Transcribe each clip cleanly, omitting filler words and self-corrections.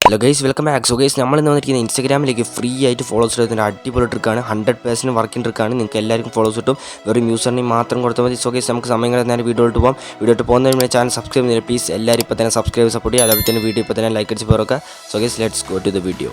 Hello guys, welcome back. So guys, നമ്മൾ ഇന്ന് വന്നിരിക്കുന്ന ഇൻസ്റ്റാഗ്രാമിലേക്ക് ഫ്രീ ആയിട്ട് ഫോളോസ് എടുത്തിട്ട് അടിപൊളി ട്രിക്കാണ്. 100% വർക്കിംഗ് ട്രിക്കാണ്. നിങ്ങൾക്ക് എല്ലാവർക്കും ഫോളോസ് കിട്ടും. വെറും യൂസറിനെയും മാത്രം കൊടുത്താൽ മതി. സോ ഗൈസ്, നമുക്ക് സമയം കഴിഞ്ഞാൽ വീഡിയോ ഇട്ട് പോകാം. വീഡിയോ ഇട്ട് പോകുന്നതിന് മുന്നേ ചാനൽ സബ്സ്ക്രൈബ് ചെയ്യുക. പ്ലീസ് എല്ലാവരും ഇപ്പോൾ തന്നെ സബ്സ്ക്രൈബ് സപ്പോർട്ട് ചെയ്യുക. അതുപോലെ തന്നെ വീഡിയോ ഇപ്പോൾ തന്നെ ലൈക്ക് അടിച്ച് പോകാം. So guys, let's go to the video.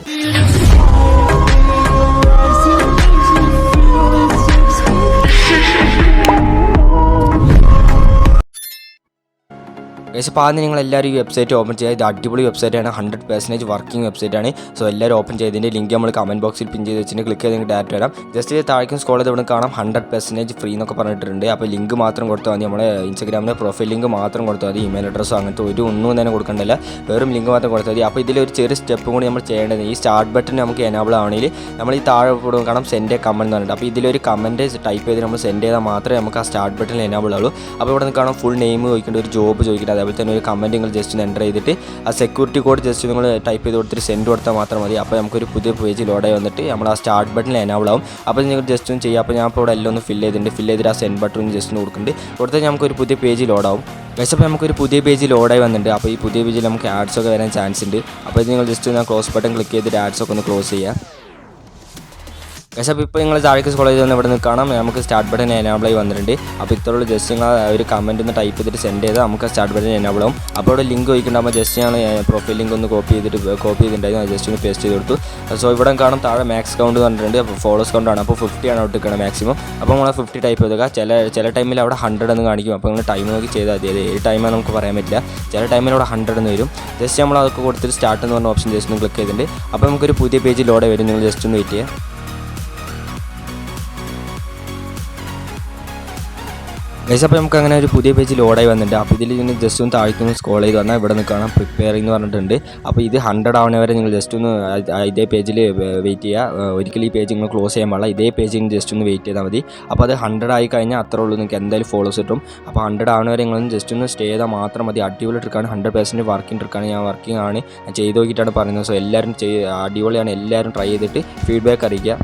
Guys, അപ്പോൾ ആദ്യം നിങ്ങൾ എല്ലാവരും ഈ വെബ്സൈറ്റ് ഓപ്പൺ ചെയ്യുക. ഇത് അടിപൊളി വെബ്സൈറ്റാണ്. 100% വർക്കിംഗ് വെബ്സൈറ്റാണ്. സോ എല്ലാവരും ഓപ്പൺ ചെയ്തതിൻ്റെ ലിങ്ക് നമ്മൾ കമൻറ്റ് ബോക്സിൽ പിൻ ചെയ്ത് വെച്ചിട്ട് ക്ലിക്ക് ചെയ്ത് നിങ്ങൾക്ക് ഡയറക്റ്റ് വരാം. ജസ്റ്റ് ഇത് താഴേക്കും സ്ക്രോൾ ചെയ്ത് ഇവിടെ കാണാം 100% ഫ്രീ എന്നൊക്കെ പറഞ്ഞിട്ടുണ്ട്. അപ്പോൾ ലിങ്ക് മാത്രം കൊടുത്താൽ മതി. നമ്മുടെ ഇൻസ്റ്റാഗ്രാമിൻ്റെ പ്രൊഫൈൽ ലിങ്ക് മാത്രം കൊടുത്താൽ മതി. ഇമെയിൽ അഡ്രസ്സോ അങ്ങനത്തെ ഒന്നും തന്നെ കൊടുക്കണ്ടല്ല. വെറും ലിങ്ക് മാത്രം കൊടുത്താൽ മതി. അപ്പോൾ ഇതിലൊരു ചെറിയ സ്റ്റെപ്പ് കൂടി നമ്മൾ ചെയ്യേണ്ടത്, ഈ സ്റ്റാർട്ട് ബട്ടൺ നമുക്ക് എനാബിൾ ആവണമെങ്കിൽ നമ്മൾ ഈ താഴെ കാണാം സെൻഡ് എ കമൻറ്റ് എന്ന് പറഞ്ഞിട്ട്. അപ്പോൾ ഇതിലൊരു കമൻറ്റ് ടൈപ്പ് ചെയ്ത് നമ്മൾ സെൻഡ് ചെയ്താൽ മാത്രമേ നമുക്ക് ആ സ്റ്റാർട്ട് ബട്ടണിൽ എനാബിൾ ആവുള്ളൂ. അപ്പോൾ ഇവിടെ നിന്ന് കാണാം ഫുൾ നെയിം ചോദിക്കേണ്ട, ഒരു ജോബ് ചോദിക്കേണ്ടത്, അതേപോലെ തന്നെ ഒരു കമൻറ്റ് നിങ്ങൾ ജസ്റ്റ് ഒന്ന് എൻ്റർ ചെയ്തിട്ട് ആ സെക്യൂരിറ്റി കോഡ് ജസ്റ്റ് നിങ്ങൾ ടൈപ്പ് ചെയ്ത് കൊടുത്തിട്ട് സെൻഡ് കൊടുത്താൽ മാത്രം മതി. അപ്പോൾ നമുക്കൊരു പുതിയ പേജ് ലോഡായി വന്നിട്ട് നമ്മൾ ആ സ്റ്റാർട്ട് ബട്ടണിൽ എനാബിൾ ആവും. അപ്പോൾ നിങ്ങൾ ജസ്റ്റ് ഒന്ന് ചെയ്യുക. അപ്പോൾ ഞാൻ ഇപ്പോൾ ഇവിടെ എല്ലാം ഒന്ന് ഫില്ല് ചെയ്തിട്ട് ആ സെൻഡ് ബട്ടൺ ജസ്റ്റ് ഒന്ന് കൊടുത്താൽ നമുക്കൊരു പുതിയ പേജ് ലോഡാവും. പക്ഷേ അപ്പോൾ നമുക്കൊരു പുതിയ പേജ് ലോഡായി വന്നിട്ടുണ്ട്. അപ്പോൾ ഈ പുതിയ പേജിൽ നമുക്ക് ആഡ്സൊക്കെ വരാൻ ചാൻസ് ഉണ്ട്. അപ്പോൾ നിങ്ങൾ ജസ്റ്റ് ഒന്ന് ക്ലോസ് ബട്ടൺ ക്ലിക്ക് ചെയ്തിട്ട് ആഡ്സൊക്കെ ഒന്ന് ക്ലോസ് ചെയ്യുക. പക്ഷേ അപ്പോൾ ഇപ്പോൾ നിങ്ങൾ താഴേക്ക് സ്ക്രോൾ ചെയ്ത് വന്ന് ഇവിടെ നിന്ന് കാണാം നമുക്ക് സ്റ്റാർട്ട് ബട്ടൺ എനാബിൾ ആയി വന്നിട്ടുണ്ട്. അപ്പോൾ ഇത്രയുള്ള ജസ്റ്റ് നിങ്ങൾ ഒരു കമൻറ്റ് ഒന്ന് ടൈപ്പ് ചെയ്തിട്ട് സെൻഡ് ചെയ്താൽ നമുക്ക് സ്റ്റാർട്ട് ബട്ടൺ എനാബിൾ ആവും. അപ്പോൾ ഇവിടെ ലിങ്ക് ചോദിക്കുന്നുണ്ടാകുമ്പോൾ ജസ്റ്റ് ഞാൻ പ്രൊഫൈൽ ലിങ്ക് ഒന്ന് കോപ്പി ചെയ്തിട്ടുണ്ടായിരുന്നു. ജസ്റ്റ് ഒന്ന് പേസ്റ്റ് ചെയ്ത് കൊടുത്തു. സോ ഇവിടെ കാണാം താഴെ മാക്സ് കൗണ്ട് പറഞ്ഞിട്ടുണ്ട്. അപ്പോൾ ഫോളോസ് കൗണ്ടാണ്. അപ്പോൾ 50 ആണ് ഔട്ട് നിൽക്കണം മാക്സിമം. അപ്പോൾ നമ്മൾ 50 ടൈപ്പ് ചെയ്തേക്കുക. ചില ടൈമിൽ അവിടെ 100 എന്ന് കാണിക്കും. അപ്പോൾ നിങ്ങൾ ടൈം നോക്കി ചെയ്താൽ മതി. ഏത് ടൈമാണ് നമുക്ക് പറയാൻ പറ്റില്ല. ചില ടൈമിൽ അവിടെ 100 എന്ന് വരും. ജസ്റ്റ് നമ്മൾ അതൊക്കെ കൊടുത്തിട്ട് സ്റ്റാർട്ട് എന്ന് പറഞ്ഞ ഓപ്ഷൻ ജസ്റ്റ് ഒന്ന് ക്ലിക്ക് ചെയ്തിട്ടുണ്ട്. അപ്പോൾ നമുക്കൊരു പുതിയ പേജ് ലോഡ് വരും. നിങ്ങൾ ജസ്റ്റ് ഒന്ന് വെയിറ്റ് ചെയ്യുക. ഗൈസ്, അപ്പോൾ നമുക്ക് അങ്ങനെ ഒരു പുതിയ പേജ് ലോഡായി വന്നിട്ടുണ്ട്. അപ്പോൾ ഇതിൽ നിങ്ങൾ ജസ്റ്റ് ഒന്ന് താഴ്ത്തൊന്ന് സ്ക്രോൾ ചെയ്ത് വന്നാൽ ഇവിടെ നിന്ന് കാണാം പ്രിപ്പയറിംഗ് എന്ന് പറഞ്ഞിട്ടുണ്ട്. അപ്പോൾ ഇത് 100 ആവണ വരെ നിങ്ങൾ ജസ്റ്റ് ഒന്ന് ഇതേ പേജിൽ വെയിറ്റ് ചെയ്യുക. ഒരിക്കലും ഈ പേജ് നിങ്ങൾ ക്ലോസ് ചെയ്യാൻ പാടില്ല. ഇതേ പേജിൽ ജസ്റ്റ് ഒന്ന് വെയിറ്റ് ചെയ്താൽ മതി. അപ്പോൾ അത് 100 ആയി കഴിഞ്ഞാൽ അത്രേ ഉള്ളൂ, നിങ്ങൾക്ക് എന്തായാലും ഫോളോസ് കിട്ടും. അപ്പോൾ 100 ആവണ വരെ നിങ്ങളൊന്ന് ജസ്റ്റ് ഒന്ന് സ്റ്റേ ചെയ്താൽ മാത്രം മതി. അടിപൊളി ട്രിക്കാണ്. 100% വർക്കിംഗ് ട്രിക്കാണ്. ഞാൻ വർക്കിംഗ് ആണ്, ഞാൻ ചെയ്ത് നോക്കിയിട്ടാണ് പറയുന്നത്. സോ എല്ലാവരും അടിപൊളിയാണ്. എല്ലാവരും ട്രൈ ചെയ്തിട്ട് ഫീഡ്ബാക്ക് അറിയിക്കുക.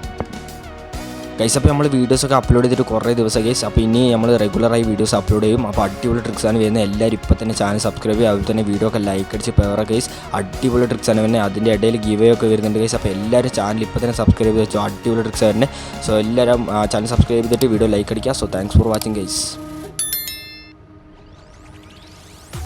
ഗൈസ്, അപ്പോൾ നമ്മൾ വീഡിയോസൊക്കെ അപ്ലോഡ് ചെയ്തിട്ട് കുറേ ദിവസം ഗൈസ്. അപ്പോൾ ഇനി നമ്മൾ റെഗുലറായി വീഡിയോസ് അപ്ലോഡ് ചെയ്യും. അപ്പോൾ അടിപൊളി ട്രിക്സാണ് വരുന്നത്. എല്ലാവരും ഇപ്പോൾ തന്നെ ചാനൽ സബ്സ്ക്രൈബ് ചെയ്യുക. അതുപോലെ തന്നെ വീഡിയോ ഒക്കെ ലൈക്ക് അടിച്ച് പേവറ ഗൈസ്. അടിപൊളി ട്രിക്സാണ് വരുന്നത്. അതിൻ്റെ ഇടയിൽ ഗിവ് ഒക്കെ വരുന്നുണ്ട് ഗൈസ്. അപ്പോൾ എല്ലാവരും ചാനൽ ഇപ്പോൾ തന്നെ സബ്സ്ക്രൈബ് ചെയ്ത് വെച്ചു. അടിപൊളി ട്രിക്സ് വരുന്നത്. സോ എല്ലാവരും ചാനൽ സബ്സ്ക്രൈബ് ചെയ്തിട്ട് വീഡിയോ ലൈക്ക് അടിക്കുക. So thanks for watching guys.